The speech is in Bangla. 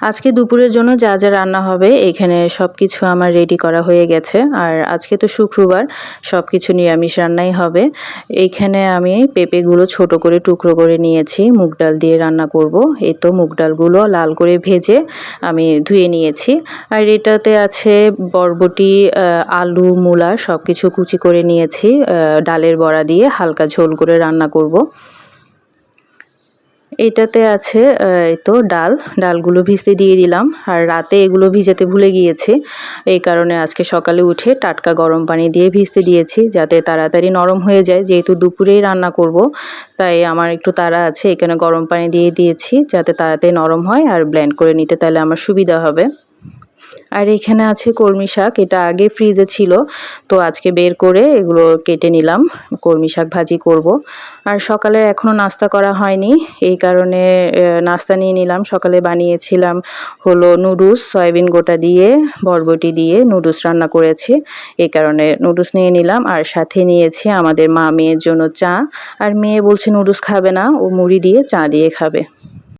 আজকে দুপুরের জন্য যা যা রান্না হবে এখানে সবকিছু আমার রেডি করা হয়ে গেছে। আর আজকে তো শুক্রবার, সবকিছু নিরামিষ রান্নাই হবে। এইখানে আমি পেঁপেগুলো ছোট করে টুকরো করে নিয়েছি, মুগ ডাল দিয়ে রান্না করব। এই তো মুগ ডালগুলো লাল করে ভেজে আমি ধুয়ে নিয়েছি। আর এটাতে আছে বরবটি, আলু, মূলা সবকিছু কুচি করে নিয়েছি। ডালের বড়া দিয়ে হালকা ঝোল করে রান্না করব। এটাতে আছে এই তো ডালগুলো ভিজতে দিয়ে দিলাম। আর রাতে এগুলো ভিজাতে ভুলে গিয়েছি, এই কারণে আজকে সকালে উঠে টাটকা গরম পানি দিয়ে ভিজতে দিয়েছি যাতে তাড়াতাড়ি নরম হয়ে যায়। যেহেতু দুপুরেই রান্না করব, তাই আমার একটু তাড়া আছে, এখানে গরম পানি দিয়ে দিয়েছি যাতে তাড়াতাড়ি নরম হয় আর ব্লেন্ড করে নিতে তাহলে আমার সুবিধা হবে। আর এখানে আছে কলমি শাক, এটা আগে ফ্রিজে ছিল, তো আজকে বের করে এগুলো কেটে নিলাম, কলমি শাক ভাজি করব। আর সকালের এখনও নাস্তা করা হয়নি, এই কারণে নাস্তা নিয়ে নিলাম। সকালে বানিয়েছিলাম হলো নুডলস, সয়াবিন গোটা দিয়ে বরবটি দিয়ে নুডলস রান্না করেছি, এই কারণে নুডলস নিয়ে নিলাম। আর সাথে নিয়েছি আমাদের মা মেয়ের জন্য চা। আর মেয়ে বলছে নুডলস খাবে না, ও মুড়ি দিয়ে চা দিয়ে খাবে।